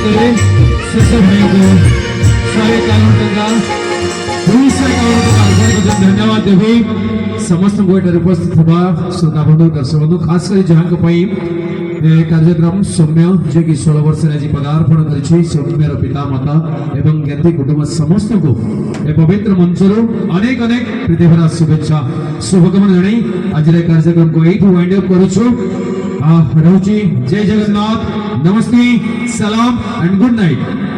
करे शेष भाई को 151 धन्यवाद देवी समस्त गोटे उपस्थित होगा श्रोता बंधु दर्शक बंधु खास कर जहां कार्यक्रम सौम्य जे कि 16 वर्ष आज पदार्पण कर सौम्यर पिता माता एवं ज्ञाति कुटुंब समस्त को पवित्र मंच अनेक अनेक प्रीतिभरा शुभेच्छा शुभकामना जन आज कार्यक्रम को ये वाइंड अप करुचु रोची जय जगन्नाथ नमस्ते सलाम एंड गुड नाइट।